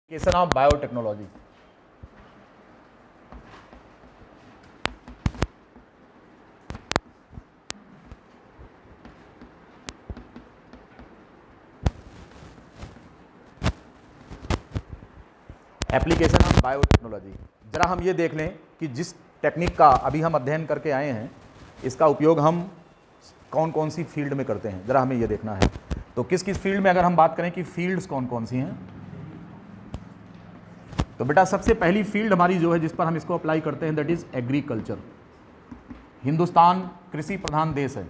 Application of biotechnology. Application of biotechnology, जरा हम ये देख लें कि जिस टेक्निक का अभी हम अध्ययन करके आए हैं इसका उपयोग हम कौन कौन सी फील्ड में करते हैं, जरा हमें ये देखना है। तो किस किस फील्ड में अगर हम बात करें कि फील्ड्स कौन कौन सी हैं, तो बेटा सबसे पहली फील्ड हमारी जो है जिस पर हम इसको अप्लाई करते हैं दैट इज एग्रीकल्चर। हिंदुस्तान कृषि प्रधान देश है,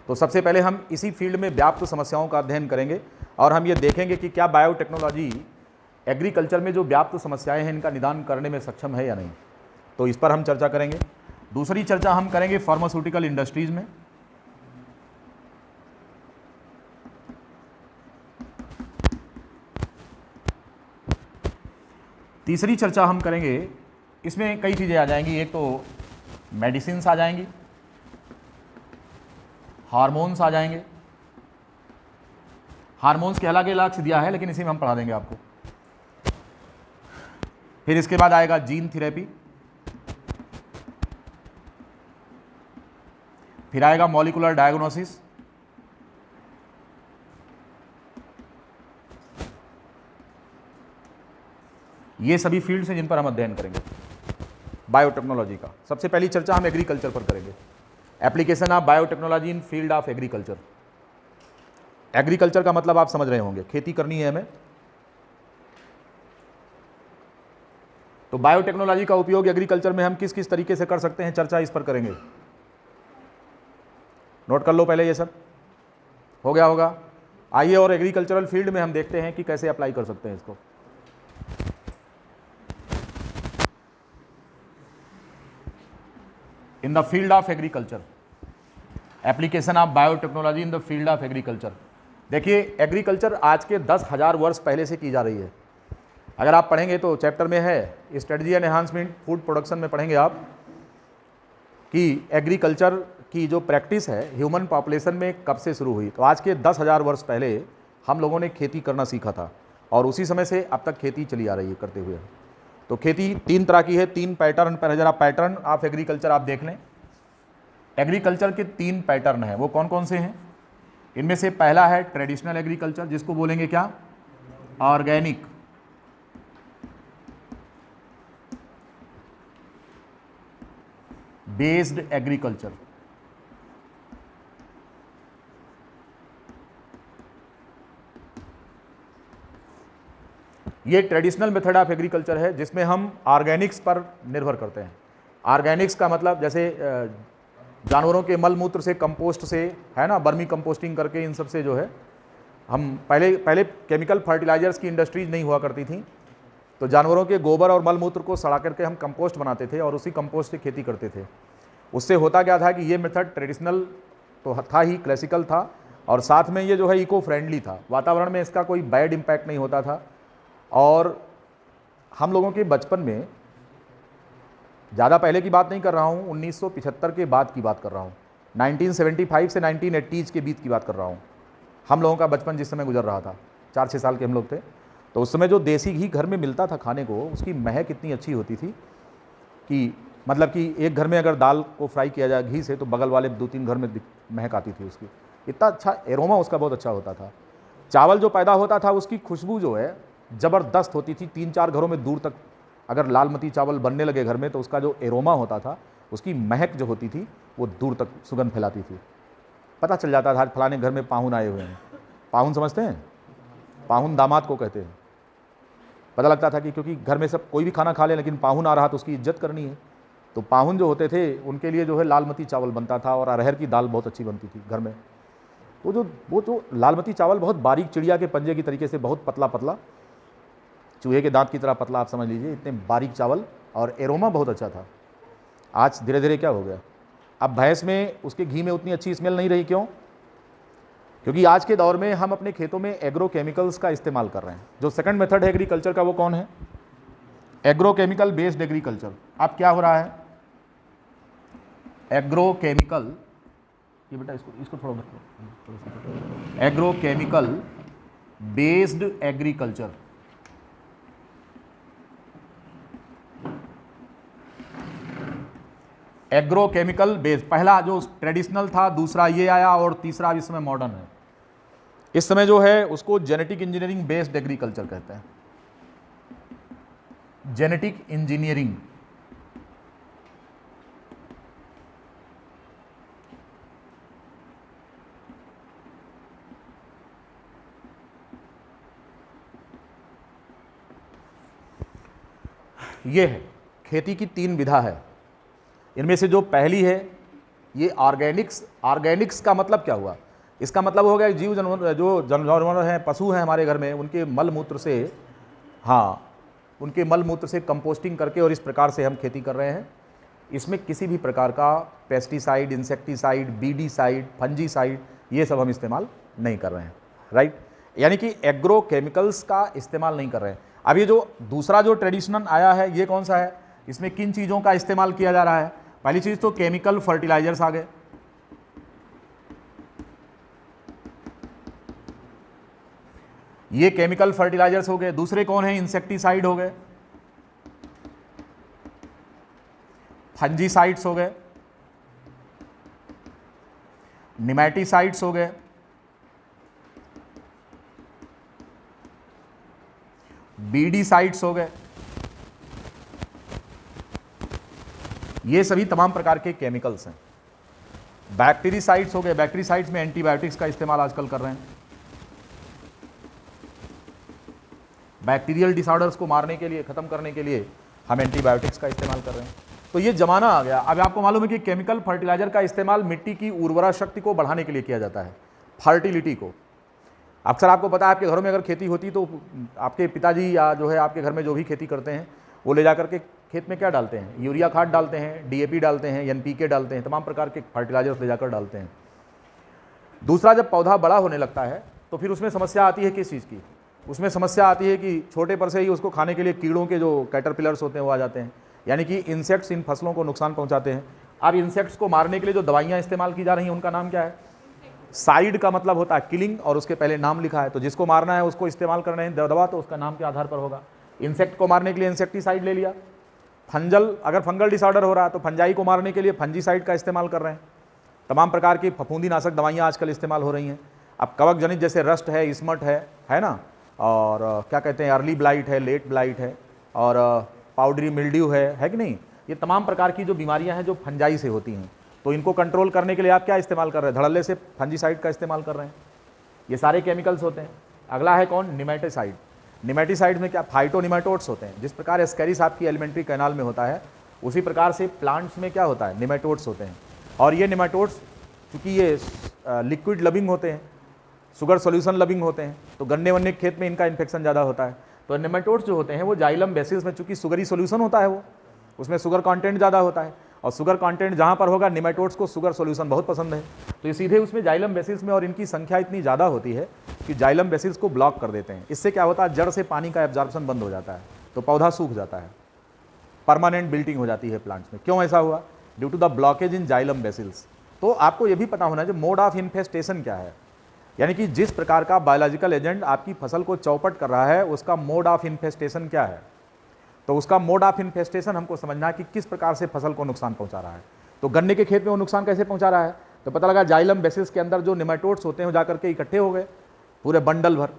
तो सबसे पहले हम इसी फील्ड में व्याप्त समस्याओं का अध्ययन करेंगे और हम ये देखेंगे कि क्या बायोटेक्नोलॉजी एग्रीकल्चर में जो व्याप्त समस्याएं हैं इनका निदान करने में सक्षम है या नहीं। तो इस पर हम चर्चा करेंगे। दूसरी चर्चा हम करेंगे फार्मास्यूटिकल इंडस्ट्रीज में। तीसरी चर्चा हम करेंगे, इसमें कई चीज़ें आ जाएंगी, एक तो मेडिसिन्स आ जाएंगी, हार्मोन्स आ जाएंगे। हार्मोन्स के अलग अलग से दिया है लेकिन इसी में हम पढ़ा देंगे आपको। फिर इसके बाद आएगा जीन थेरेपी, फिर आएगा मॉलिक्यूलर डायग्नोसिस, ये सभी फील्ड्स हैं जिन पर हम अध्ययन करेंगे बायोटेक्नोलॉजी का। सबसे पहली चर्चा हम एग्रीकल्चर पर करेंगे। Application of biotechnology in field of agriculture. Agriculture का मतलब आप समझ रहे होंगे, खेती करनी है हमें। तो बायोटेक्नोलॉजी का उपयोग एग्रीकल्चर में हम किस किस तरीके से कर सकते हैं, चर्चा इस पर करेंगे। नोट कर लो पहले, ये सब हो गया होगा। आइए और एग्रीकल्चरल फील्ड में हम देखते हैं कि कैसे अप्लाई कर सकते हैं इसको। In the field of agriculture, application of biotechnology in the field of agriculture. देखिए एग्रीकल्चर आज के 10,000 वर्ष पहले से की जा रही है। अगर आप पढ़ेंगे तो चैप्टर में है strategy and enhancement food production में पढ़ेंगे आप कि एग्रीकल्चर की जो प्रैक्टिस है ह्यूमन पॉपुलेशन में कब से शुरू हुई। तो आज के 10,000 वर्ष पहले हम लोगों ने खेती करना सीखा था और उसी समय से अब तक खेती चली आ रही है करते हुए। तो खेती 3 तरह की है, 3 पैटर्न पर जरा पैटर्न ऑफ एग्रीकल्चर आप देख लें। एग्रीकल्चर के 3 पैटर्न हैं, वो कौन कौन से हैं। इनमें से पहला है ट्रेडिशनल एग्रीकल्चर, जिसको बोलेंगे क्या, ऑर्गेनिक। बेस्ड एग्रीकल्चर, ये ट्रेडिशनल मेथड ऑफ एग्रीकल्चर है जिसमें हम ऑर्गेनिक्स पर निर्भर करते हैं। ऑर्गेनिक्स का मतलब जैसे जानवरों के मल मूत्र से, कंपोस्ट से, है ना, बर्मी कंपोस्टिंग करके इन सब से जो है हम पहले केमिकल फर्टिलाइजर्स की इंडस्ट्रीज नहीं हुआ करती थी, तो जानवरों के गोबर और मल मूत्र को सड़ा करके हम कंपोस्ट बनाते थे और उसी कंपोस्ट से खेती करते थे। उससे होता क्या था कि ये मेथड ट्रेडिशनल तो था ही, क्लासिकल था, और साथ में ये जो है इको फ्रेंडली था, वातावरण में इसका कोई बैड इम्पैक्ट नहीं होता था। और हम लोगों के बचपन में, ज़्यादा पहले की बात नहीं कर रहा हूँ, 1975 के बाद की बात कर रहा हूँ, 1975 से 1980 के बीच की बात कर रहा हूँ। हम लोगों का बचपन जिस समय गुजर रहा था, 4-6 साल के हम लोग थे, तो उस समय जो देसी घी घर में मिलता था खाने को, उसकी महक इतनी अच्छी होती थी कि मतलब कि एक घर में अगर दाल को फ्राई किया जाए घी से तो बगल वाले 2-3 घर में महक आती थी उसकी, इतना अच्छा एरोमा उसका बहुत अच्छा होता था। चावल जो पैदा होता था उसकी खुशबू जो है ज़बरदस्त होती थी, 3-4 घरों में दूर तक अगर लालमती चावल बनने लगे घर में तो उसका जो एरोमा होता था, उसकी महक जो होती थी वो दूर तक सुगंध फैलाती थी। पता चल जाता था आज फलाने घर में पाहुन आए हुए हैं। पाहुन समझते हैं, पाहुन दामाद को कहते हैं। पता लगता था कि क्योंकि घर में सब कोई भी खाना खा ले लेकिन पाहुन आ रहा तो उसकी इज्जत करनी है, तो पाहुन जो होते थे उनके लिए जो है लालमती चावल बनता था और अरहर की दाल बहुत अच्छी बनती थी घर में। तो वो जो लालमती चावल बहुत बारीक चिड़िया के पंजे की तरीके से, बहुत पतला पतला, चूहे के दांत की तरह पतला, आप समझ लीजिए, इतने बारीक चावल, और एरोमा बहुत अच्छा था। आज धीरे धीरे क्या हो गया, अब भैंस में उसके घी में उतनी अच्छी स्मेल नहीं रही। क्यों? क्योंकि आज के दौर में हम अपने खेतों में एग्रो केमिकल्स का इस्तेमाल कर रहे हैं। जो सेकंड मेथड है एग्रीकल्चर का वो कौन है, एग्रो केमिकल बेस्ड एग्रीकल्चर। अब क्या हो रहा है, एग्रो केमिकल, ये बेटा इसको थोड़ा agro chemical based agriculture. Agrochemical based, पहला जो ट्रेडिशनल था, दूसरा ये आया और तीसरा इस समय मॉडर्न है। इस समय जो है उसको जेनेटिक इंजीनियरिंग बेस्ड एग्रीकल्चर कहते हैं, जेनेटिक इंजीनियरिंग। ये है खेती की 3 विधा है। इनमें से जो पहली है ये ऑर्गेनिक्स। ऑर्गेनिक्स का मतलब क्या हुआ? इसका मतलब हो गया जीव जानवर, जो जानवर हैं, पशु हैं हमारे घर में, उनके मल मूत्र से, हाँ, उनके मल मूत्र से कंपोस्टिंग करके और इस प्रकार से हम खेती कर रहे हैं। इसमें किसी भी प्रकार का पेस्टिसाइड, इंसेक्टिसाइड, बीडीसाइड, फंजीसाइड, ये सब हम इस्तेमाल नहीं कर रहे हैं, राइट। यानी कि एग्रो केमिकल्स का इस्तेमाल नहीं कर रहे हैं। अब ये जो दूसरा जो ट्रेडिशनल आया है ये कौन सा है? इसमें किन चीज़ों का इस्तेमाल किया जा रहा है? पहली चीज़ तो केमिकल फर्टिलाइजर्स आ गए, ये केमिकल फर्टिलाइजर्स हो गए। दूसरे कौन है? इंसेक्टिसाइड हो गए, फंजीसाइड्स हो गए, निमेटिसाइड्स हो गए, बीडीसाइड्स हो गए। ये सभी तमाम प्रकार के केमिकल्स हैं। बैक्टीरिसाइड्स हो गए, बैक्टीरिसाइड्स में एंटीबायोटिक्स का इस्तेमाल आजकल कर रहे हैं। बैक्टीरियल डिसऑर्डर्स को मारने के लिए, खत्म करने के लिए हम एंटीबायोटिक्स का इस्तेमाल कर रहे हैं। तो ये जमाना आ गया। अब आपको मालूम है कि केमिकल फर्टिलाइजर का इस्तेमाल मिट्टी की उर्वरा शक्ति को बढ़ाने के लिए किया जाता है, फर्टिलिटी को। अक्सर आपको पता है आपके घरों में अगर खेती होती तो आपके पिताजी या जो है आपके घर में जो भी खेती करते हैं वो ले जाकर के खेत में क्या डालते हैं? यूरिया खाद डालते हैं, डीएपी डालते हैं, एनपीके डालते हैं, तमाम प्रकार के फर्टिलाइजर्स ले जाकर डालते हैं। दूसरा, जब पौधा बड़ा होने लगता है तो फिर उसमें समस्या आती है किस चीज़ की? उसमें समस्या आती है कि छोटे पर से ही उसको खाने के लिए कीड़ों के जो कैटरपिलर्स होते हैं वो आ जाते हैं, यानी कि इंसेक्ट्स इन फसलों को नुकसान पहुंचाते हैं। अब इंसेक्ट्स को मारने के लिए जो दवाइयाँ इस्तेमाल की जा रही हैं उनका नाम क्या है? साइड का मतलब होता है किलिंग और उसके पहले नाम लिखा है, तो जिसको मारना है उसको इस्तेमाल करना है दवा तो उसका नाम के आधार पर होगा। इंसेक्ट को मारने के लिए इंसेक्टिसाइड ले लिया, अगर फंगल डिसऑर्डर हो रहा है तो फंजाई को मारने के लिए फंजीसाइड का इस्तेमाल कर रहे हैं। तमाम प्रकार की फफूंदी नाशक दवाइयाँ आजकल इस्तेमाल हो रही हैं। अब कवक जनित जैसे रस्ट है, स्मट है ना, और क्या कहते हैं, अर्ली ब्लाइट है, लेट ब्लाइट है, और पाउडरी मिल्ड्यू है कि नहीं, ये तमाम प्रकार की जो बीमारियां हैं जो फंजाई से होती हैं, तो इनको कंट्रोल करने के लिए आप क्या इस्तेमाल कर रहे हैं? धड़ल्ले से फंजीसाइड का इस्तेमाल कर रहे हैं। ये सारे केमिकल्स होते हैं। अगला है कौन? निमेटिसाइड। निमेटिसाइड में क्या? फाइटोनिमेटोड्स होते हैं। जिस प्रकार एस्केरिस आपकी एलिमेंट्री कैनाल में होता है उसी प्रकार से प्लांट्स में क्या होता है? निमेटोड्स होते हैं। और ये निमेटोड्स चूँकि ये लिक्विड लविंग होते हैं, शुगर सोल्यूशन लविंग होते हैं, तो गन्ने वन्ने खेत में इनका इन्फेक्शन ज़्यादा होता है। तो नेमेटोड्स जो होते हैं वो जाइलम बेसिस में, चूंकि शुगरी सोल्यूशन होता है वो, उसमें शुगर कंटेंट ज़्यादा होता है, और शुगर कंटेंट जहाँ पर होगा नेमेटोड्स को शुगर सोल्यूशन बहुत पसंद है, तो ये सीधे उसमें जाइलम बेसिस में, और इनकी संख्या इतनी ज़्यादा होती है कि जाइलम बेसिस को ब्लॉक कर देते हैं। इससे क्या होता है? जड़ से पानी का एब्जॉर्प्शन बंद हो जाता है, तो पौधा सूख जाता है, परमानेंट बिल्टिंग हो जाती है प्लांट्स में। क्यों ऐसा हुआ? Due to the blockage in xylem vessels. तो आपको ये भी पता होना चाहिए मोड ऑफ इन्फेस्टेशन क्या है, यानी कि जिस प्रकार का बायोलॉजिकल एजेंट आपकी फसल को चौपट कर रहा है उसका मोड ऑफ इन्फेस्टेशन क्या है। तो उसका मोड ऑफ इन्फेस्टेशन हमको समझना है कि किस प्रकार से फसल को नुकसान पहुंचा रहा है। तो गन्ने के खेत में वो नुकसान कैसे पहुंचा रहा है? तो पता लगा जाइलम बेसिस के अंदर जो निमेटोड्स होते हैं वो जाकर के इकट्ठे हो गए पूरे बंडल भर,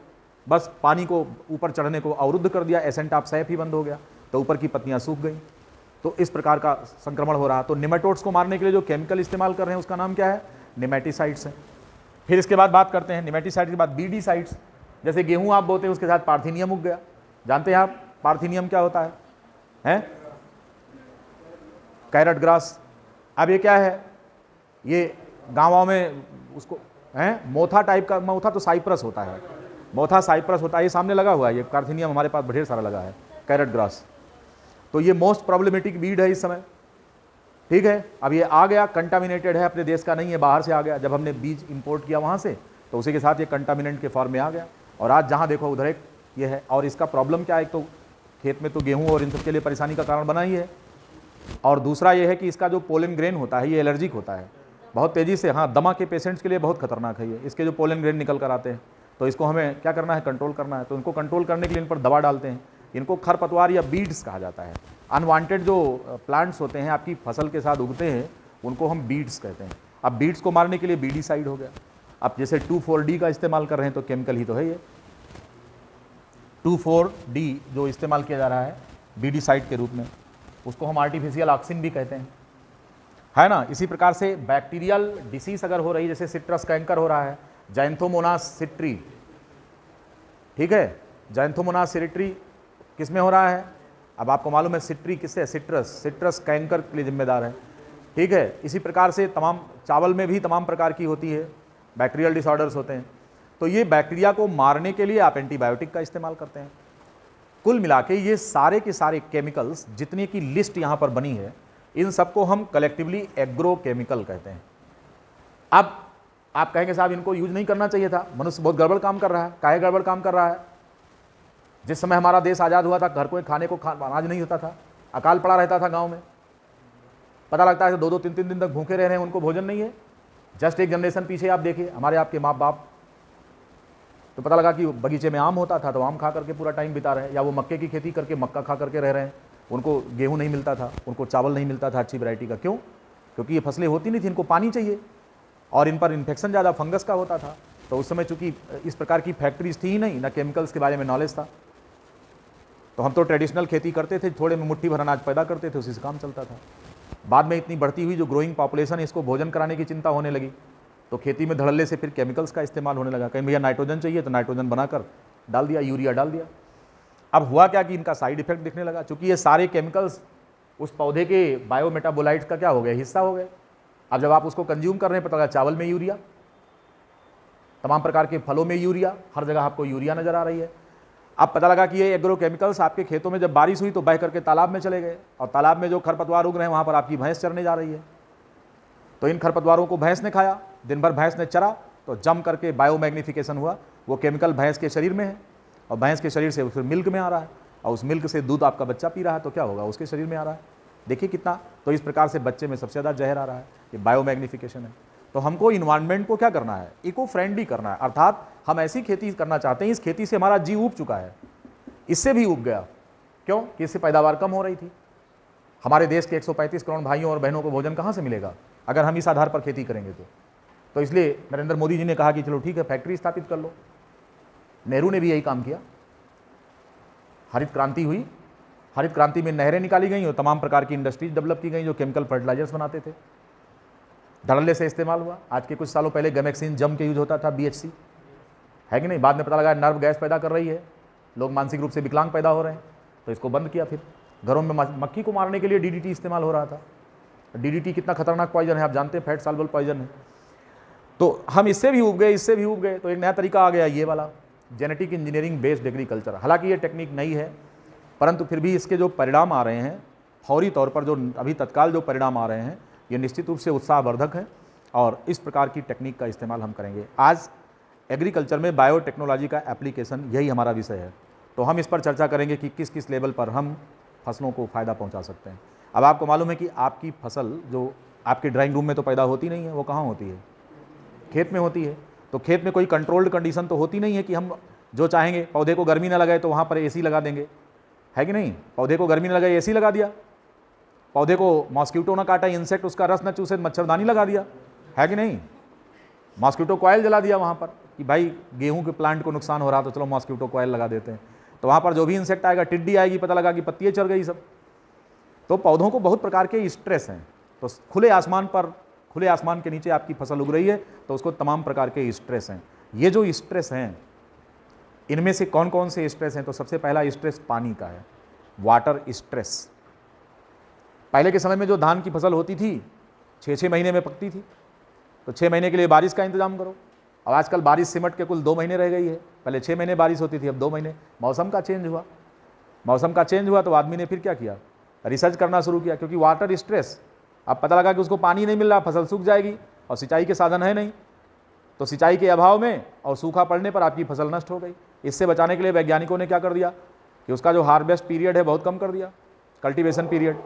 बस पानी को ऊपर चढ़ने को अवरुद्ध कर दिया, एसेंट ऑफ सैफ ही बंद हो गया, तो ऊपर की पत्तियां सूख गई। तो इस प्रकार का संक्रमण हो रहा है। तो निमेटोड्स को मारने के लिए जो केमिकल इस्तेमाल कर रहे हैं उसका नाम क्या है? निमेटिसाइड्स है। फिर इसके बाद बात करते हैं निमेटिसाइड के बाद बीडीसाइड्स। जैसे गेहूं आप बोते हैं उसके साथ पार्थिनियम उग गया, जानते हैं आप पार्थिनियम क्या होता है? Carrot grass. अब ये क्या है? ये गाँवों में उसको मोथा टाइप का, मोथा तो साइप्रस होता है, मोथा साइप्रस होता है, ये सामने लगा हुआ है, ये पार्थिनियम हमारे पास ढेर सारा लगा है, कैरेट ग्रास। तो ये मोस्ट प्रॉब्लमेटिक बीड है इस समय, ठीक है। अब ये आ गया, कंटामिनेटेड है, अपने देश का नहीं है, बाहर से आ गया। जब हमने बीज इंपोर्ट किया वहाँ से तो उसी के साथ ये कंटामिनेंट के फॉर्म में आ गया, और आज जहाँ देखो उधर एक ये है। और इसका प्रॉब्लम क्या है? एक तो खेत में तो गेहूँ और इन सब के लिए परेशानी का कारण बना ही है, और दूसरा ये है कि इसका जो पोलन ग्रेन होता है ये एलर्जिक होता है बहुत तेज़ी से। हाँ, दमा के पेशेंट्स के लिए बहुत खतरनाक है ये, इसके जो पोलन ग्रेन निकल कर आते हैं, तो इसको हमें क्या करना है? कंट्रोल करना है। तो इनको कंट्रोल करने के लिए इन पर दवा डालते हैं। इनको खरपतवार या बीड्स कहा जाता है। अनवांटेड जो प्लांट्स होते हैं आपकी फसल के साथ उगते हैं उनको हम बीड्स कहते हैं। अब बीड्स को मारने के लिए बीडीसाइड हो गया। अब जैसे 2,4-D का इस्तेमाल कर रहे हैं तो केमिकल ही तो है ये, 2,4-D जो इस्तेमाल किया जा रहा है बीडीसाइड के रूप में, उसको हम आर्टिफिशियल ऑक्सिन भी कहते हैं, है ना। इसी प्रकार से बैक्टीरियल डिसीज अगर हो रही है, जैसे सिट्रस कैंकर हो रहा है, जैंथोमोनास सिट्री, ठीक है, जैंथोमोनास सिट्री किस में हो रहा है, अब आपको मालूम है सिट्री किससे, सिट्रस कैंकर के लिए जिम्मेदार है, ठीक है। इसी प्रकार से तमाम चावल में भी तमाम प्रकार की होती है, बैक्टीरियल डिसऑर्डर्स होते हैं। तो ये बैक्टीरिया को मारने के लिए आप एंटीबायोटिक का इस्तेमाल करते हैं। कुल मिला के ये सारे के सारे केमिकल्स जितने की लिस्ट यहाँ पर बनी है, इन सबको हम कलेक्टिवली एग्रो केमिकल कहते हैं। अब आप कहेंगे साहब इनको यूज नहीं करना चाहिए था, मनुष्य बहुत गड़बड़ काम कर रहा है। काहे गड़बड़ काम कर रहा है? जिस समय हमारा देश आज़ाद हुआ था घर को खाने को अनाज नहीं होता था, अकाल पड़ा रहता था गाँव में, पता लगता है 2-2, 3-3 दिन तक भूखे रह रहे हैं, उनको भोजन नहीं है। जस्ट एक जनरेशन पीछे आप देखिए, हमारे आपके माँ बाप, तो पता लगा कि बगीचे में आम होता था तो आम खा करके पूरा टाइम बिता रहे हैं, या वो मक्के की खेती करके मक्का खा करके रह रहे हैं। उनको गेहूं नहीं मिलता था, उनको चावल नहीं मिलता था अच्छी वैरायटी का। क्यों? क्योंकि ये फसलें होती नहीं थी, इनको पानी चाहिए और इन पर इन्फेक्शन ज़्यादा फंगस का होता था। तो उस समय चूंकि इस प्रकार की फैक्ट्रीज थी ही नहीं, ना केमिकल्स के बारे में नॉलेज था, तो हम तो ट्रेडिशनल खेती करते थे, थोड़े में मुट्ठी भर अनाज पैदा करते थे, उसी से काम चलता था। बाद में इतनी बढ़ती हुई जो ग्रोइंग पॉपुलेशन है, इसको भोजन कराने की चिंता होने लगी, तो खेती में धड़ल्ले से फिर केमिकल्स का इस्तेमाल होने लगा। कहीं भैया नाइट्रोजन चाहिए तो नाइट्रोजन बनाकर डाल दिया, यूरिया डाल दिया। अब हुआ क्या कि इनका साइड इफेक्ट दिखने लगा, चूंकि ये सारे केमिकल्स उस पौधे के बायोमेटाबोलाइट्स का क्या हो गया, हिस्सा हो गए। अब जब आप उसको कंज्यूम कर रहे हैं, पता लगा चावल में यूरिया, तमाम प्रकार के फलों में यूरिया, हर जगह आपको यूरिया नजर आ रही है। अब पता लगा कि ये एग्रो केमिकल्स आपके खेतों में जब बारिश हुई तो बह करके तालाब में चले गए, और तालाब में जो खरपतवार उग रहे हैं वहाँ पर आपकी भैंस चरने जा रही है, तो इन खरपतवारों को भैंस ने खाया, दिन भर भैंस ने चरा, तो जम करके बायोमैग्निफिकेशन हुआ, वो केमिकल भैंस के शरीर में है, और भैंस के शरीर से फिर मिल्क में आ रहा है, और उस मिल्क से दूध आपका बच्चा पी रहा है, तो क्या होगा, उसके शरीर में आ रहा है। देखिए कितना, तो इस प्रकार से बच्चे में सबसे ज़्यादा जहर आ रहा है, ये बायोमैग्निफिकेशन है। तो हमको इन्वायरमेंट को क्या करना है, इको फ्रेंडली करना है, अर्थात हम ऐसी खेती करना चाहते हैं, इस खेती से हमारा जी उब चुका है, इससे भी उब गया। क्यों? कि इससे पैदावार कम हो रही थी। हमारे देश के 135 करोड़ भाइयों और बहनों को भोजन कहाँ से मिलेगा अगर हम इस आधार पर खेती करेंगे तो इसलिए नरेंद्र मोदी जी ने कहा कि चलो ठीक है, फैक्ट्री स्थापित कर लो। नेहरू ने भी यही काम किया, हरित क्रांति हुई, हरित क्रांति में नहरें निकाली गई और तमाम प्रकार की इंडस्ट्रीज डेवलप की गई जो केमिकल फर्टिलाइजर्स बनाते थे, धड़ल्ले से इस्तेमाल हुआ। आज के कुछ सालों पहले गैमेक्सिन जम के यूज होता था, BHC है कि नहीं, बाद में पता लगा नर्व गैस पैदा कर रही है, लोग मानसिक रूप से विकलांग पैदा हो रहे हैं, तो इसको बंद किया। फिर घरों में मक्खी को मारने के लिए DDT इस्तेमाल हो रहा था। DDT कितना खतरनाक पॉइजन है आप जानते हैं, फैट सॉल्युबल पॉइजन है। तो हम इससे भी उब गए, इससे भी उब गए, तो एक नया तरीका आ गया ये वाला जेनेटिक इंजीनियरिंग बेस्ड एग्रीकल्चर। हालांकि ये टेक्निक नई है, परंतु फिर भी इसके जो परिणाम आ रहे हैं फौरी तौर पर, जो अभी तत्काल जो परिणाम आ रहे हैं, ये निश्चित रूप से उत्साहवर्धक है, और इस प्रकार की टेक्निक का इस्तेमाल हम करेंगे। आज एग्रीकल्चर में बायोटेक्नोलॉजी का एप्लीकेशन, यही हमारा विषय है, तो हम इस पर चर्चा करेंगे कि किस किस लेवल पर हम फसलों को फ़ायदा पहुंचा सकते हैं। अब आपको मालूम है कि आपकी फसल जो आपके ड्राइंग रूम में तो पैदा होती नहीं है, वो कहाँ होती है, खेत में होती है। तो खेत में कोई कंट्रोल्ड कंडीशन तो होती नहीं है कि हम जो चाहेंगे, पौधे को गर्मी ना लगे तो वहाँ पर AC लगा देंगे, है कि नहीं, पौधे को गर्मी ना लगे AC लगा दिया, पौधे को मॉस्किटो ना काटा, इंसेक्ट उसका रस न चूसे, मच्छरदानी लगा दिया, है कि नहीं, मॉस्किटो कॉयल जला दिया वहाँ पर कि भाई गेहूं के प्लांट को नुकसान हो रहा तो चलो मॉस्किटो कॉयल लगा देते हैं, तो वहाँ पर जो भी इंसेक्ट आएगा, टिड्डी आएगी, पता लगा कि पत्तियाँ चढ़ गई सब। तो पौधों को बहुत प्रकार के स्ट्रेस हैं, तो खुले आसमान पर, खुले आसमान के नीचे आपकी फसल उग रही है तो उसको तमाम प्रकार के स्ट्रेस हैं। ये जो स्ट्रेस हैं, इनमें से कौन कौन से स्ट्रेस हैं, तो सबसे पहला स्ट्रेस पानी का है, वाटर स्ट्रेस। पहले के समय में जो धान की फसल होती थी 6-6 महीने में पकती थी, तो 6 महीने के लिए बारिश का इंतजाम करो। अब आजकल बारिश सिमट के कुल 2 महीने रह गई है, पहले 6 महीने बारिश होती थी, अब 2 महीने। मौसम का चेंज हुआ, मौसम का चेंज हुआ तो आदमी ने फिर क्या किया, रिसर्च करना शुरू किया, क्योंकि वाटर स्ट्रेस, अब पता लगा कि उसको पानी नहीं मिल रहा, फसल सूख जाएगी, और सिंचाई के साधन है नहीं, तो सिंचाई के अभाव में और सूखा पड़ने पर आपकी फसल नष्ट हो गई। इससे बचाने के लिए वैज्ञानिकों ने क्या कर दिया कि उसका जो हार्वेस्ट पीरियड है बहुत कम कर दिया, कल्टीवेशन पीरियड।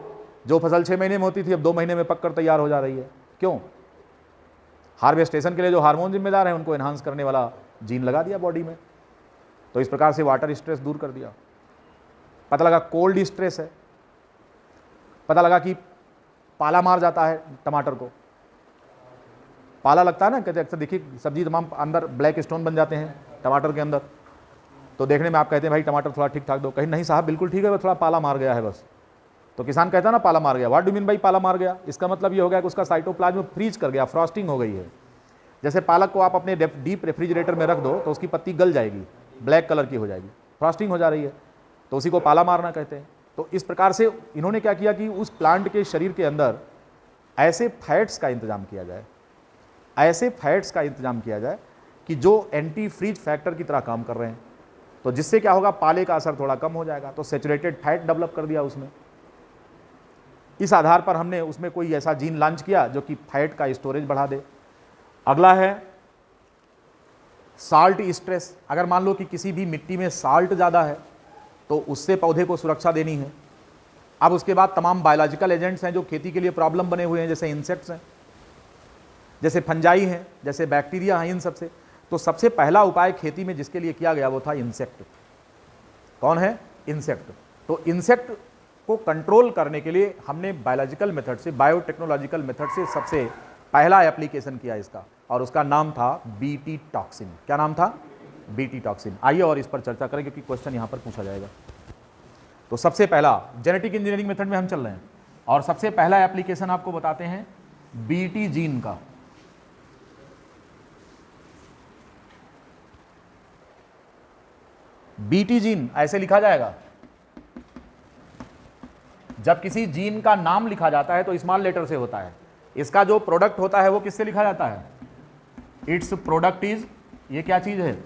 जो फसल 6 महीने में होती थी अब 2 महीने में पक कर तैयार हो जा रही है। क्यों? हार्वेस्टेशन के लिए जो हार्मोन जिम्मेदार हैं उनको एनहांस करने वाला जीन लगा दिया बॉडी में, तो इस प्रकार से वाटर स्ट्रेस दूर कर दिया। पता लगा कोल्ड स्ट्रेस है, पता लगा कि पाला मार जाता है टमाटर को, पाला लगता है ना, कहते अक्सर देखिए सब्जी तमाम अंदर ब्लैक स्टोन बन जाते हैं टमाटर के अंदर, तो देखने में आप कहते हैं भाई टमाटर थोड़ा ठीक ठाक दो, कहीं नहीं साहब बिल्कुल ठीक है, वो थोड़ा पाला मार गया है बस। तो किसान कहता है ना पाला मार गया, व्हाट डू मीन भाई पाला मार गया? इसका मतलब ये हो गया कि उसका साइटोप्लाज्म फ्रीज कर गया, फ्रॉस्टिंग हो गई है। जैसे पालक को आप अपने डीप रेफ्रिजरेटर में रख दो तो उसकी पत्ती गल जाएगी, ब्लैक कलर की हो जाएगी, फ्रॉस्टिंग हो जा रही है, तो उसी को पाला मारना कहते हैं। तो इस प्रकार से इन्होंने क्या किया कि उस प्लांट के शरीर के अंदर ऐसे फैट्स का इंतजाम किया जाए, ऐसे फैट्स का इंतजाम किया जाए कि जो एंटी फ्रीज फैक्टर की तरह काम कर रहे हैं, तो जिससे क्या होगा, पाले का असर थोड़ा कम हो जाएगा। तो सैचुरेटेड फैट डेवलप कर दिया उसमें। इस आधार पर हमने उसमें कोई ऐसा जीन लॉन्च किया जो कि फैट का स्टोरेज बढ़ा दे। अगला है साल्ट स्ट्रेस। अगर मान लो कि किसी भी मिट्टी में साल्ट ज़्यादा है तो उससे पौधे को सुरक्षा देनी है। अब उसके बाद तमाम बायोलॉजिकल एजेंट्स हैं जो खेती के लिए प्रॉब्लम बने हुए हैं, जैसे इंसेक्ट्स हैं, जैसे फंजाई हैं, जैसे बैक्टीरिया हैं, इन सबसे। तो सबसे पहला उपाय खेती में जिसके लिए किया गया वो था इंसेक्ट। कौन है? इंसेक्ट। तो इंसेक्ट को कंट्रोल करने के लिए हमने बायोलॉजिकल मेथड से, बायोटेक्नोलॉजिकल मेथड से सबसे पहला एप्लीकेशन किया इसका, और उसका नाम था बीटी टॉक्सिन। क्या नाम था? BT toxin. आइए और इस पर चर्चा करें क्योंकि क्वेश्चन यहां पर पूछा जाएगा। तो सबसे पहला जेनेटिक इंजीनियरिंग मेथड में हम चल रहे हैं और सबसे पहला एप्लीकेशन आपको बताते हैं बीटी जीन का। बीटी जीन ऐसे लिखा जाएगा, जब किसी जीन का नाम लिखा जाता है तो स्मॉल लेटर से होता है। इसका जो प्रोडक्ट होता है वो किससे लिखा जाता है? इट्स प्रोडक्ट इज, ये क्या चीज है?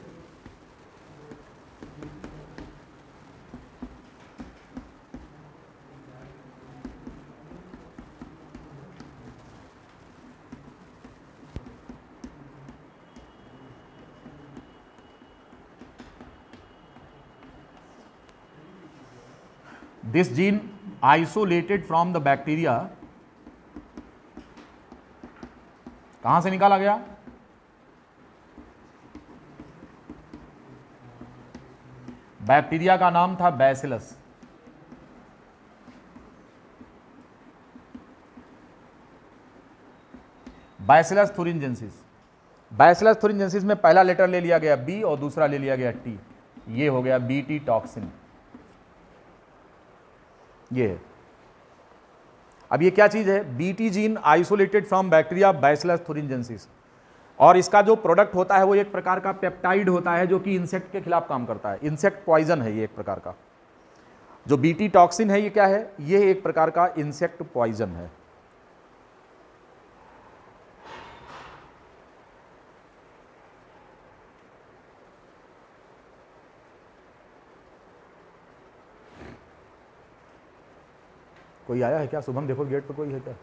This gene isolated from the bacteria, कहां से निकाला गया? बैक्टीरिया का नाम था बैसिलस। बैसिलस थुरिनजेंसिस। बैसिलस थुरिनजेंसिस में पहला लेटर ले लिया गया बी और दूसरा ले लिया गया टी, ये हो गया बीटी टॉक्सिन। ये है। अब ये क्या चीज है? BT gene isolated from bacteria Bacillus thuringiensis, और इसका जो प्रोडक्ट होता है वो एक प्रकार का पेप्टाइड होता है जो कि इंसेक्ट के खिलाफ काम करता है। इंसेक्ट पॉइजन है ये एक प्रकार का। जो बीटी टॉक्सिन है ये क्या है? ये एक प्रकार का इंसेक्ट पॉइजन है। कोई आया है क्या? शुभम देखो गेट पे कोई है क्या?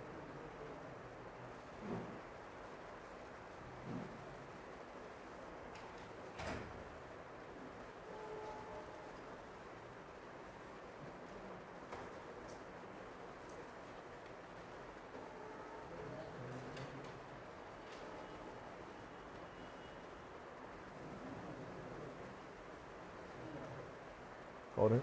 और है?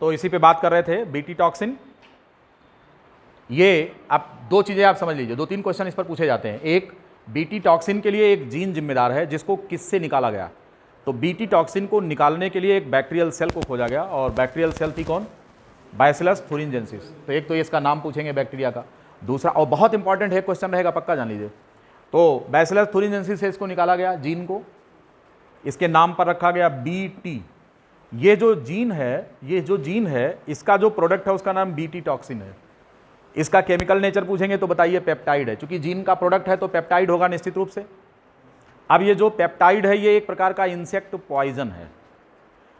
तो इसी पे बात कर रहे थे, बीटी टॉक्सिन। ये आप दो चीज़ें आप समझ लीजिए, 2-3 क्वेश्चन इस पर पूछे जाते हैं। एक, बीटी टॉक्सिन के लिए एक जीन जिम्मेदार है जिसको किससे निकाला गया, तो बीटी टॉक्सिन को निकालने के लिए एक बैक्टीरियल सेल को खोजा गया, और बैक्टीरियल सेल थी कौन, बैसिलस थुरिनजेंसिस। तो एक तो इसका नाम पूछेंगे बैक्टीरिया का, दूसरा और बहुत इंपॉर्टेंट है, क्वेश्चन रहेगा पक्का जान लीजिए। तो बैसिलस थुरिनजेंसिस से इसको निकाला गया जीन को, इसके नाम पर रखा गया बीटी। ये जो जीन है इसका जो प्रोडक्ट है उसका नाम बीटी टॉक्सिन है। इसका केमिकल नेचर पूछेंगे तो बताइए पेप्टाइड है, क्योंकि जीन का प्रोडक्ट है तो पेप्टाइड होगा निश्चित रूप से। अब ये जो पेप्टाइड है ये एक प्रकार का इंसेक्ट पॉइजन है,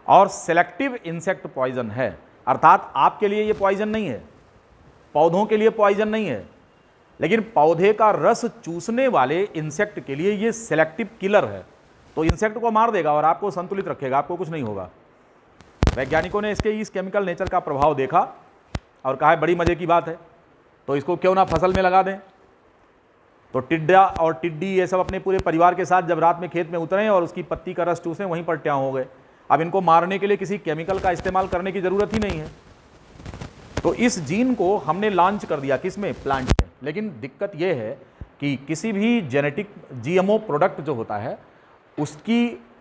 और सेलेक्टिव इंसेक्ट पॉइजन है, अर्थात आपके लिए ये पॉइजन नहीं है, पौधों के लिए पॉइजन नहीं है, लेकिन पौधे का रस चूसने वाले इंसेक्ट के लिए ये सेलेक्टिव किलर है। तो इंसेक्ट को मार देगा और आपको संतुलित रखेगा, आपको कुछ नहीं होगा। वैज्ञानिकों ने इसके इस केमिकल नेचर का प्रभाव देखा और कहा बड़ी मजे की बात है, तो इसको क्यों ना फसल में लगा दें। तो टिड्डा और टिड्डी ये सब अपने पूरे परिवार के साथ जब रात में खेत में उतरे और उसकी पत्ती का रस चूसें, वहीं पर ट्यां हो गए। अब इनको मारने के लिए किसी केमिकल का इस्तेमाल करने की ज़रूरत ही नहीं है। तो इस जीन को हमने लॉन्च कर दिया, किसमें, प्लांट में। लेकिन दिक्कत यह है कि किसी भी जेनेटिक जीएमओ प्रोडक्ट जो होता है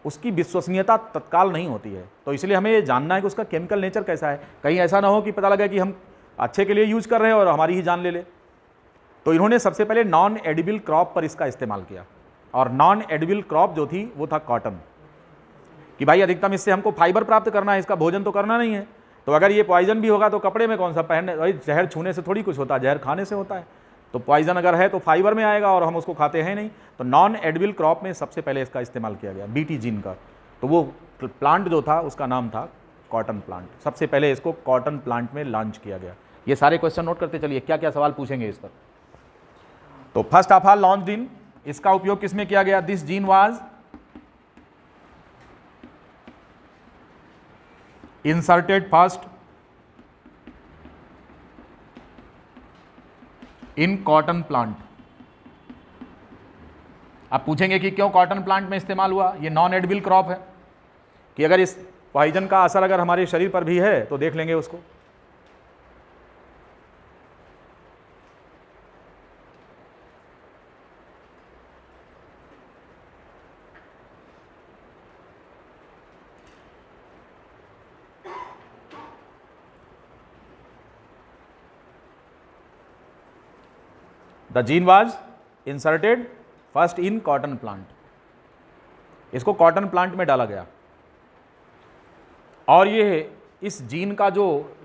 उसकी विश्वसनीयता तत्काल नहीं होती है। तो इसलिए हमें ये जानना है कि उसका केमिकल नेचर कैसा है, कहीं ऐसा ना हो कि पता लगे कि हम अच्छे के लिए यूज कर रहे हैं और हमारी ही जान ले ले। तो इन्होंने सबसे पहले नॉन एडिबल क्रॉप पर इसका इस्तेमाल किया, और नॉन एडिबल क्रॉप जो थी वो था कॉटन, कि भाई अधिकतम इससे हमको फाइबर प्राप्त करना है, इसका भोजन तो करना नहीं है। तो अगर ये पॉइजन भी होगा तो कपड़े में कौन सा पहनने, भाई जहर छूने से थोड़ी कुछ होता है, जहर खाने से होता है। तो पॉइजन अगर है तो फाइबर में आएगा और हम उसको खाते हैं नहीं। तो नॉन एडिबल क्रॉप में सबसे पहले इसका इस्तेमाल किया गया, बीटी जीन का। तो वो प्लांट जो था उसका नाम था कॉटन प्लांट। सबसे पहले इसको कॉटन प्लांट में लॉन्च किया गया। ये सारे क्वेश्चन नोट करते चलिए, क्या क्या सवाल पूछेंगे इस पर। तो first of all launched in, इसका उपयोग किसमें किया गया, this gene was inserted first in cotton plant. आप पूछेंगे कि क्यों कॉटन प्लांट में इस्तेमाल हुआ। ये नॉन एडिबल क्रॉप है, कि अगर इस पॉइजन का असर अगर हमारे शरीर पर भी है तो देख लेंगे उसको। The gene was inserted first in cotton plant. इसको कॉटन प्लांट में डाला गया, और ये इस जीन का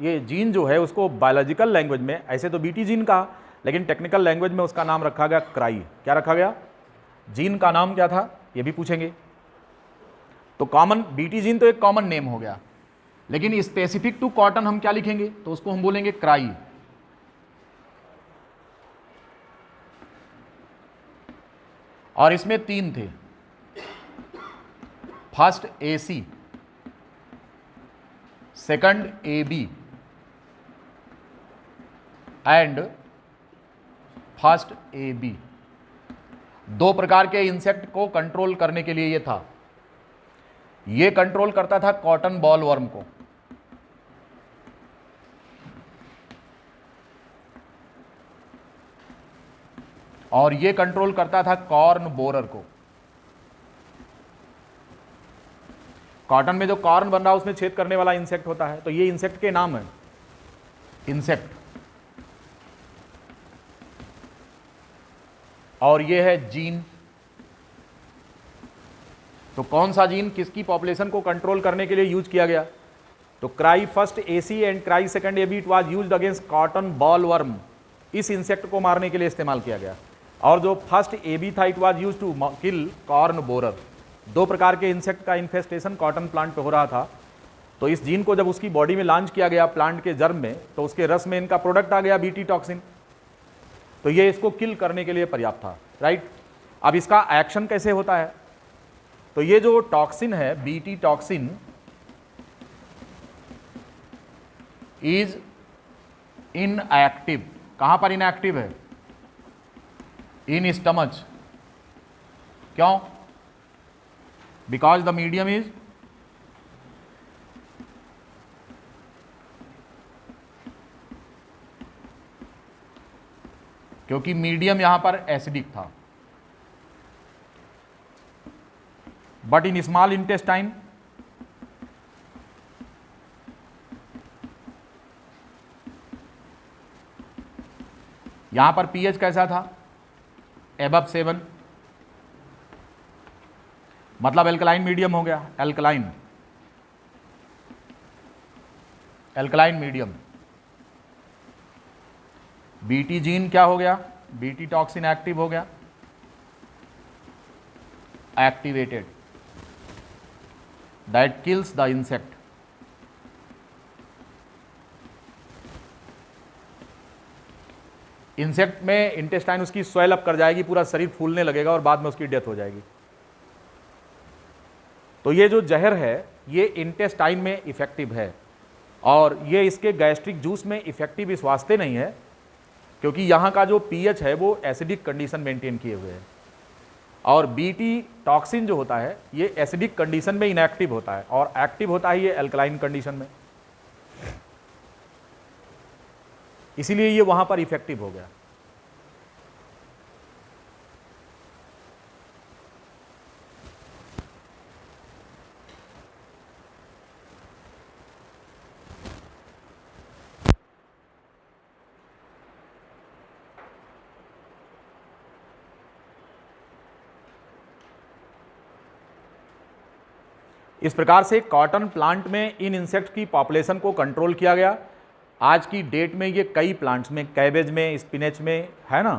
ये जीन जो है उसको बायोलॉजिकल लैंग्वेज में, ऐसे तो बीटी जीन कहा, लेकिन टेक्निकल लैंग्वेज में उसका नाम रखा गया क्राई। क्या रखा गया, जीन का नाम क्या था, ये भी पूछेंगे। तो कॉमन बीटी जीन तो एक कॉमन नेम हो गया, लेकिन स्पेसिफिक टू कॉटन हम क्या लिखेंगे, तो उसको हम बोलेंगे क्राई। और इसमें 3 थे, first AC, second AB and first AB। 2 प्रकार के इंसेक्ट को कंट्रोल करने के लिए ये था। ये कंट्रोल करता था कॉटन बॉल वर्म को, और ये कंट्रोल करता था कॉर्न बोरर को। कॉटन में जो कॉर्न बन रहा है उसमें छेद करने वाला इंसेक्ट होता है। तो ये इंसेक्ट के नाम है, इंसेक्ट। और ये है जीन। तो कौन सा जीन किसकी पॉपुलेशन को कंट्रोल करने के लिए यूज किया गया, तो Cry first AC and Cry second AB it was used against cotton bollworm. इस इंसेक्ट को मारने के लिए इस्तेमाल किया गया। और जो फर्स्ट AB था it was used to kill corn borer. 2 प्रकार के इंसेक्ट का इन्फेस्टेशन कॉटन प्लांट पे हो रहा था। तो इस जीन को जब उसकी बॉडी में लॉन्च किया गया प्लांट के जर्म में, तो उसके रस में इनका प्रोडक्ट आ गया बीटी टॉक्सिन। तो ये इसको किल करने के लिए पर्याप्त था, राइट। अब इसका एक्शन कैसे होता है, तो ये जो टॉक्सिन है बीटी टॉक्सिन इज इनएक्टिव। कहां पर इनएक्टिव है, इन स्टमच। क्यों, बिकॉज द मीडियम इज क्योंकि मीडियम यहां पर एसिडिक था। बट इन स्मॉल इंटेस्टाइन यहां पर पीएच कैसा था, एबव 7, मतलब एल्कलाइन मीडियम हो गया, एल्कलाइन मीडियम। बीटी जीन क्या हो गया, बीटी टॉक्सिन एक्टिव हो गया, activated, that kills the insect. Insect में इंटेस्टाइन उसकी स्वेल अप कर जाएगी, पूरा शरीर फूलने लगेगा और बाद में उसकी डेथ हो जाएगी। तो ये जो जहर है ये इंटेस्टाइन में इफेक्टिव है, और ये इसके गैस्ट्रिक जूस में इफेक्टिव इस वास्ते नहीं है क्योंकि यहाँ का जो पीएच है वो एसिडिक कंडीशन मेंटेन किए हुए है, और बीटी टॉक्सिन जो होता है ये एसिडिक कंडीशन में इनएक्टिव होता है और एक्टिव होता है ये एल्कलाइन कंडीशन में, इसीलिए ये वहां पर इफेक्टिव हो गया। इस प्रकार से कॉटन प्लांट में इन इंसेक्ट की पॉपुलेशन को कंट्रोल किया गया। आज की डेट में ये कई प्लांट्स में, कैबेज में, स्पिनच में, है ना,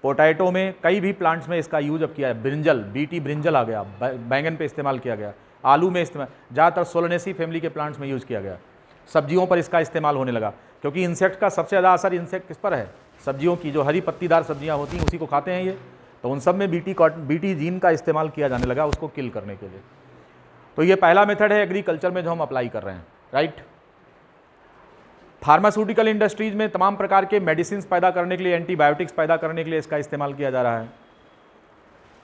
पोटैटो में, कई भी प्लांट्स में इसका यूज अब किया है। ब्रिंजल, बीटी ब्रिंजल आ गया, बैंगन पे इस्तेमाल किया गया, आलू में इस्तेमाल, ज़्यादातर सोलनेसी फैमिली के प्लांट्स में यूज़ किया गया। सब्जियों पर इसका इस्तेमाल होने लगा क्योंकि इंसेक्ट का सबसे ज़्यादा असर इंसेक्ट किस पर है, सब्जियों की, जो हरी पत्तीदार सब्जियाँ होती हैं उसी को खाते हैं ये, तो उन सब में बीटी जीन का इस्तेमाल किया जाने लगा उसको किल करने के लिए। तो ये पहला मेथड है एग्रीकल्चर में जो हम अप्लाई कर रहे हैं, राइट। फार्मास्यूटिकल इंडस्ट्रीज में तमाम प्रकार के मेडिसिन पैदा करने के लिए, एंटीबायोटिक्स पैदा करने के लिए इसका इस्तेमाल किया जा रहा है।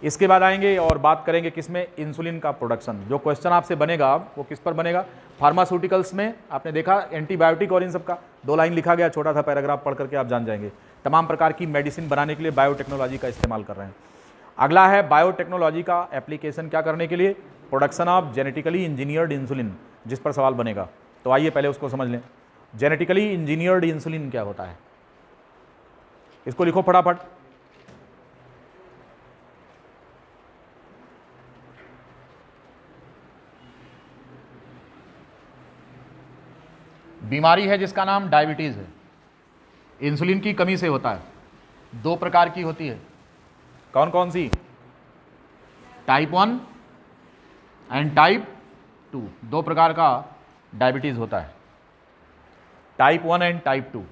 इसके बाद आएंगे और बात करेंगे किसमें, इंसुलिन का प्रोडक्शन। जो क्वेश्चन आपसे बनेगा वो किस पर बनेगा, फार्मास्यूटिकल्स में। आपने देखा एंटीबायोटिक और इन सब का 2 लाइन लिखा गया, छोटा सा पैराग्राफ पढ़ करके आप जान जाएंगे। तमाम प्रकार की मेडिसिन बनाने के लिए बायोटेक्नोलॉजी का इस्तेमाल कर रहे हैं। अगला है बायोटेक्नोलॉजी का एप्लीकेशन क्या करने के लिए, production of genetically engineered insulin, जिस पर सवाल बनेगा। तो आइए पहले उसको समझ लें। जेनेटिकली इंजीनियर्ड इंसुलिन क्या होता है, इसको लिखो फटाफट। बीमारी है जिसका नाम डायबिटीज है, इंसुलिन की कमी से होता है। 2 प्रकार की होती है, कौन कौन सी, टाइप 1 एंड टाइप 2। 2 प्रकार का डायबिटीज होता है, type 1 and type 2।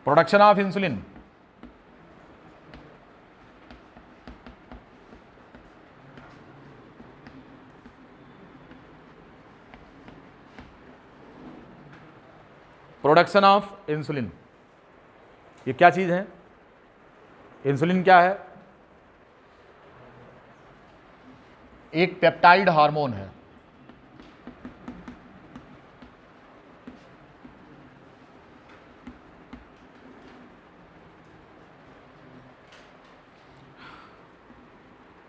Production of insulin, production of insulin, ये क्या चीज है, इंसुलिन क्या है, एक पेप्टाइड हार्मोन है।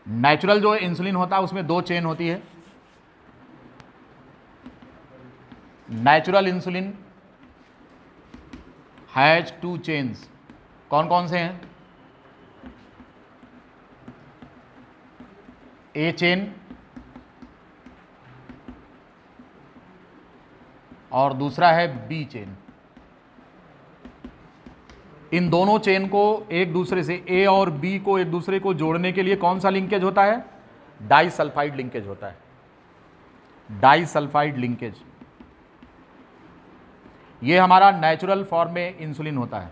नेचुरल जो इंसुलिन होता है उसमें 2 चेन होती है। नेचुरल इंसुलिन हैज 2 चेन्स, कौन कौन से हैं, ए चेन और दूसरा है बी चेन। इन दोनों चेन को एक दूसरे से, ए और बी को एक दूसरे को जोड़ने के लिए कौन सा लिंकेज होता है, डाइसल्फाइड लिंकेज होता है, डाइसल्फाइड लिंकेज। ये हमारा नेचुरल फॉर्म में इंसुलिन होता है,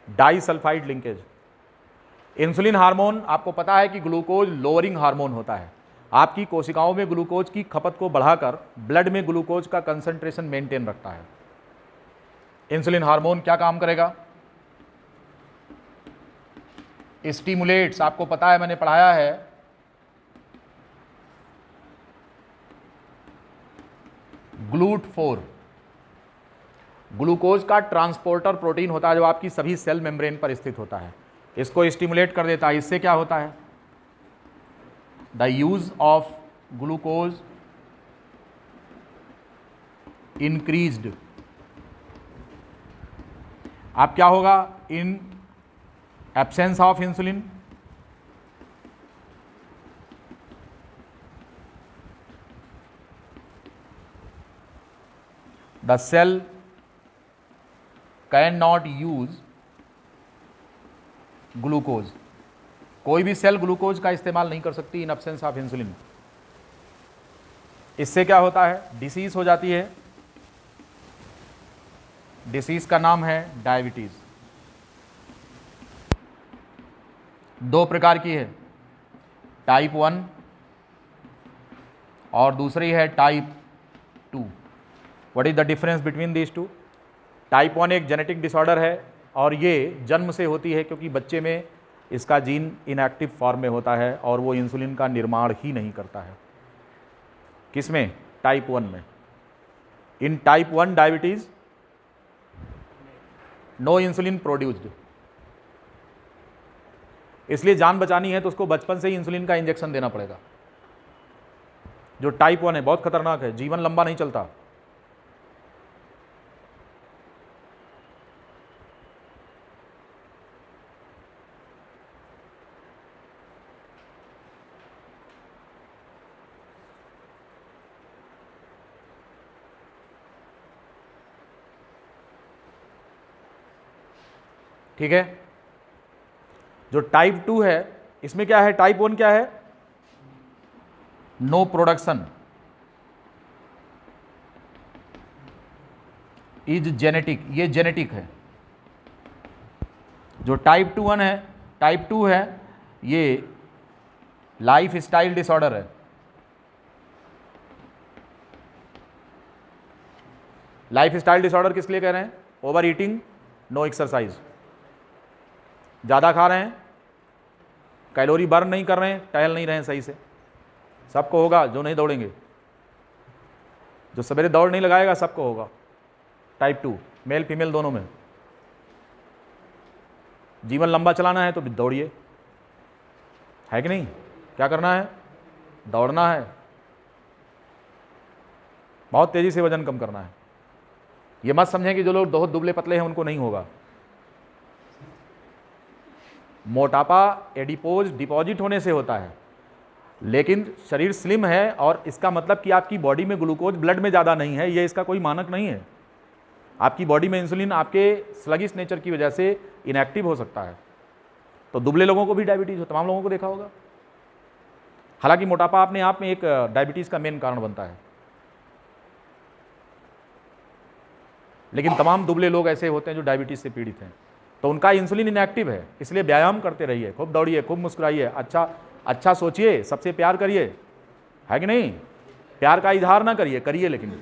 डाइसल्फाइड लिंकेज। इंसुलिन हार्मोन आपको पता है कि ग्लूकोज लोअरिंग हार्मोन होता है, आपकी कोशिकाओं में ग्लूकोज की खपत को बढ़ाकर ब्लड में ग्लूकोज का कंसंट्रेशन मेंटेन रखता है। इंसुलिन हार्मोन क्या काम करेगा, स्टिमुलेट्स, आपको पता है मैंने पढ़ाया है GLUT4 ग्लूकोज का ट्रांसपोर्टर प्रोटीन होता है जो आपकी सभी सेल मेम्ब्रेन पर स्थित होता है, इसको स्टिमुलेट कर देता है। इससे क्या होता है, the use of glucose increased. अब क्या होगा, in absence of insulin the cell can not use glucose. कोई भी सेल ग्लूकोज का इस्तेमाल नहीं कर सकती इन एब्सेंस ऑफ इंसुलिन। इससे क्या होता है, डिसीज हो जाती है। डिसीज का नाम है डायबिटीज। दो प्रकार की है, टाइप 1 और दूसरी है type 2। What is the difference between these two? Type 1 एक जेनेटिक डिसऑर्डर है और ये जन्म से होती है क्योंकि बच्चे में इसका जीन इनएक्टिव फॉर्म में होता है और वो इंसुलिन का निर्माण ही नहीं करता है। किसमें? टाइप 1 में। In type 1 diabetes no insulin produced. इसलिए जान बचानी है तो उसको बचपन से ही इंसुलिन का इंजेक्शन देना पड़ेगा। जो टाइप 1 है बहुत खतरनाक है, जीवन लंबा नहीं चलता। ठीक है। जो टाइप 2 है इसमें क्या है, टाइप 1 क्या है, नो प्रोडक्शन इज जेनेटिक, ये जेनेटिक है। जो टाइप 2 है, टाइप 2 है ये लाइफ स्टाइल डिसऑर्डर है। लाइफ स्टाइल डिसऑर्डर किस लिए कह रहे हैं? Over eating, no exercise. ज़्यादा खा रहे हैं, कैलोरी बर्न नहीं कर रहे हैं, टहल नहीं रहे हैं सही से। सबको होगा जो नहीं दौड़ेंगे, जो सवेरे दौड़ नहीं लगाएगा सबको होगा। टाइप 2 मेल फीमेल दोनों में। जीवन लंबा चलाना है तो दौड़िए, है कि नहीं? क्या करना है? दौड़ना है। बहुत तेजी से वजन कम करना है। ये मत समझें कि जो लोग बहुत दुबले पतले हैं उनको नहीं होगा। मोटापा एडिपोज डिपॉजिट होने से होता है, लेकिन शरीर स्लिम है और इसका मतलब कि आपकी बॉडी में ग्लूकोज ब्लड में ज़्यादा नहीं है, ये इसका कोई मानक नहीं है। आपकी बॉडी में इंसुलिन आपके स्लगिश नेचर की वजह से इनएक्टिव हो सकता है। तो दुबले लोगों को भी डायबिटीज़ हो, तमाम लोगों को देखा होगा। हालांकि मोटापा अपने आप में एक डायबिटीज़ का मेन कारण बनता है, लेकिन तमाम दुबले लोग ऐसे होते हैं जो डायबिटीज़ से पीड़ित हैं, तो उनका इंसुलिन इनएक्टिव है। इसलिए व्यायाम करते रहिए, खूब दौड़िए, खूब मुस्कुराइए, अच्छा सोचिए, सबसे प्यार करिए, है कि नहीं? प्यार का इजहार ना करिए, करिए, लेकिन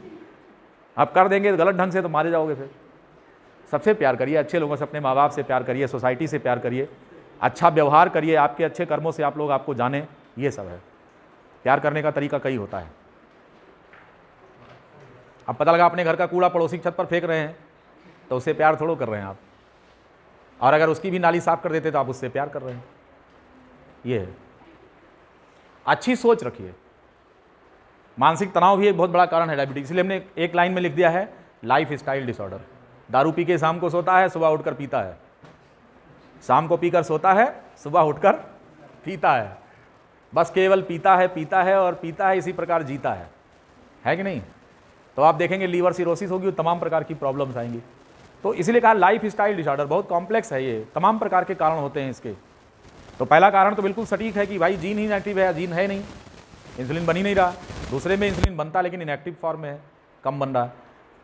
आप कर देंगे गलत ढंग से तो मारे जाओगे। फिर सबसे प्यार करिए, अच्छे लोगों से, अपने माँ बाप से प्यार करिए, सोसाइटी से प्यार करिए, अच्छा व्यवहार करिए, आपके अच्छे कर्मों से आप लोग आपको जाने, ये सब है। प्यार करने का तरीका कई होता है। अब पता लगा अपने घर का कूड़ा पड़ोसी की छत पर फेंक रहे हैं तो उससे प्यार थोड़ो कर रहे हैं आप, और अगर उसकी भी नाली साफ कर देते तो आप उससे प्यार कर रहे हैं। ये है, अच्छी सोच रखिए। मानसिक तनाव भी एक बहुत बड़ा कारण है डायबिटीज, इसलिए हमने एक लाइन में लिख दिया है लाइफ स्टाइल डिसऑर्डर। दारू पी के शाम को सोता है, सुबह उठकर पीता है, शाम को पीकर सोता है, सुबह उठकर पीता है, बस केवल पीता है और पीता है, इसी प्रकार जीता है कि नहीं? तो आप देखेंगे लीवर सिरोसिस होगी, तमाम प्रकार की प्रॉब्लम्स आएंगी। तो इसीलिए कहा लाइफ स्टाइल डिसऑर्डर बहुत कॉम्प्लेक्स है, ये तमाम प्रकार के कारण होते हैं इसके। तो पहला कारण तो बिल्कुल सटीक है कि भाई जीन ही इनएक्टिव है, जीन है नहीं, इंसुलिन बन ही नहीं रहा। दूसरे में इंसुलिन बनता लेकिन इनएक्टिव फॉर्म में है, कम बन रहा।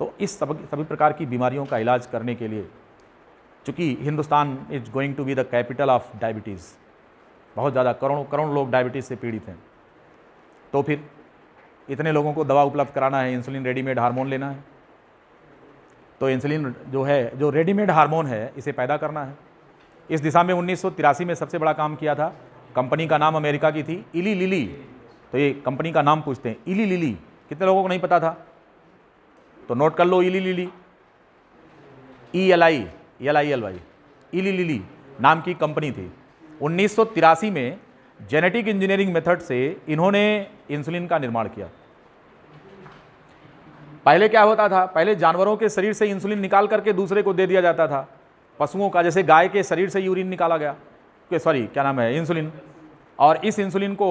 तो इस सभी प्रकार की बीमारियों का इलाज करने के लिए, चूँकि Hindustan is going to be the capital of diabetes, बहुत ज़्यादा करोड़ों लोग डायबिटीज़ से पीड़ित हैं, तो फिर इतने लोगों को दवा उपलब्ध कराना है, इंसुलिन रेडीमेड हार्मोन लेना है। तो इंसुलिन जो है, जो रेडीमेड हार्मोन है, इसे पैदा करना है। इस दिशा में 1983 में सबसे बड़ा काम किया था। कंपनी का नाम अमेरिका की थी इली लिली। तो ये कंपनी का नाम पूछते हैं, इली लिली, कितने लोगों को नहीं पता था? तो नोट कर लो इलीलिली, ELI इलीलिली नाम की कंपनी थी। 1983 में जेनेटिक इंजीनियरिंग मेथड से इन्होंने इंसुलिन का निर्माण किया। पहले क्या होता था, पहले जानवरों के शरीर से इंसुलिन निकाल करके दूसरे को दे दिया जाता था। पशुओं का, जैसे गाय के शरीर से यूरिन निकाला गया, सॉरी क्या नाम है, इंसुलिन, और इस इंसुलिन को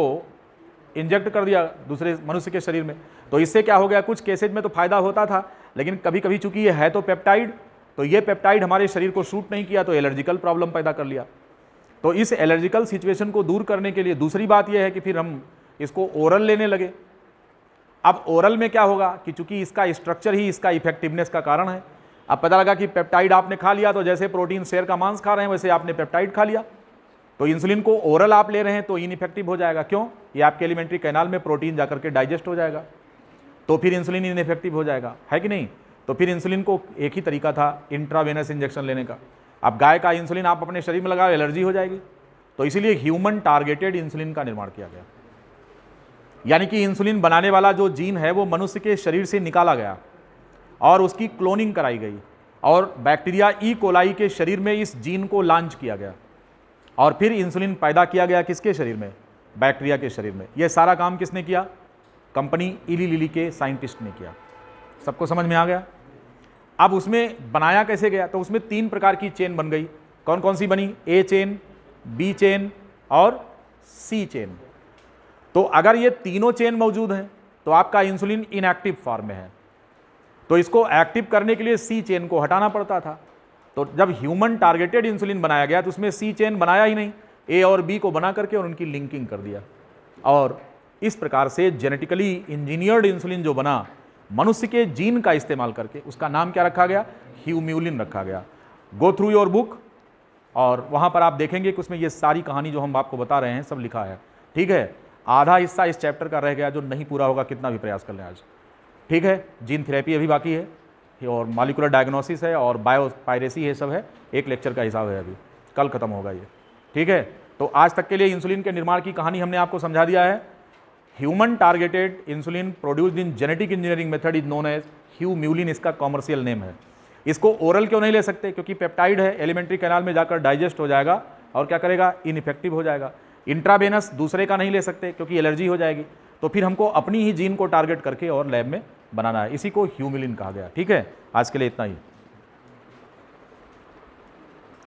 इंजेक्ट कर दिया दूसरे मनुष्य के शरीर में। तो इससे क्या हो गया, कुछ केसेज में तो फायदा होता था, लेकिन कभी कभी चूंकि ये है तो पेप्टाइड, तो ये पेप्टाइड हमारे शरीर को शूट नहीं किया तो एलर्जिकल प्रॉब्लम पैदा कर लिया। तो इस एलर्जिकल सिचुएशन को दूर करने के लिए दूसरी बात यह है कि फिर हम इसको ओरल लेने लगे। अब ओरल में क्या होगा कि चूंकि इसका स्ट्रक्चर ही इसका इफेक्टिवनेस का कारण है। अब पता लगा कि पेप्टाइड आपने खा लिया, तो जैसे प्रोटीन शेर का मांस खा रहे हैं वैसे आपने पेप्टाइड खा लिया, तो इंसुलिन को ओरल आप ले रहे हैं तो इनइफेक्टिव हो जाएगा। क्यों? ये आपके एलिमेंट्री कैनाल में प्रोटीन जाकर के डाइजेस्ट हो जाएगा, तो फिर इंसुलिन इनइफेक्टिव हो जाएगा, है कि नहीं। तो फिर इंसुलिन को एक ही तरीका था इंट्रावेनस इंजेक्शन लेने का। अब गाय का इंसुलिन आप अपने शरीर में लगाओ, एलर्जी हो जाएगी, तो इसीलिए ह्यूमन टारगेटेड इंसुलिन का निर्माण किया गया। यानी कि इंसुलिन बनाने वाला जो जीन है वो मनुष्य के शरीर से निकाला गया और उसकी क्लोनिंग कराई गई, और बैक्टीरिया ई कोलाई के शरीर में इस जीन को लॉन्च किया गया, और फिर इंसुलिन पैदा किया गया किसके शरीर में, बैक्टीरिया के शरीर में। यह सारा काम किसने किया? कंपनी इली लिली के साइंटिस्ट ने किया। सबको समझ में आ गया? अब उसमें बनाया कैसे गया, तो उसमें 3 प्रकार की चेन बन गई। कौन कौन सी बनी? ए चेन, बी चेन और सी चेन। तो अगर ये तीनों चेन मौजूद हैं तो आपका इंसुलिन इनएक्टिव फॉर्म में है, तो इसको एक्टिव करने के लिए सी चेन को हटाना पड़ता था। तो जब ह्यूमन टारगेटेड इंसुलिन बनाया गया तो उसमें सी चेन बनाया ही नहीं, ए और बी को बना करके और उनकी लिंकिंग कर दिया, और इस प्रकार से जेनेटिकली इंजीनियर्ड इंसुलिन जो बना मनुष्य के जीन का इस्तेमाल करके, उसका नाम क्या रखा गया? ह्यूम्यूलिन रखा गया। गो थ्रू योर बुक, और वहाँ पर आप देखेंगे कि उसमें ये सारी कहानी जो हम आपको बता रहे हैं सब लिखा है। ठीक है, आधा हिस्सा इस चैप्टर का रह गया जो नहीं पूरा होगा, कितना भी प्रयास कर लें आज। ठीक है, जीन थेरेपी अभी बाकी है, और मॉलिक्यूलर डायग्नोसिस है, और बायोपायरेसी है, सब है। एक लेक्चर का हिसाब है, अभी कल खत्म होगा ये। ठीक है, तो आज तक के लिए इंसुलिन के निर्माण की कहानी हमने आपको समझा दिया है। Human targeted insulin produced in genetic engineering method is known as Humulin, इसका कॉमर्शियल नेम है। इसको ओरल क्यों नहीं ले सकते? क्योंकि पेप्टाइड है, एलिमेंट्री कैनाल में जाकर डाइजेस्ट हो जाएगा और क्या करेगा? इनइफेक्टिव हो जाएगा। इंट्रावेनस दूसरे का नहीं ले सकते क्योंकि एलर्जी हो जाएगी, तो फिर हमको अपनी ही जीन को टारगेट करके और लैब में बनाना है। इसी को ह्यूम्यूलिन कहा गया। ठीक है, आज के लिए इतना ही।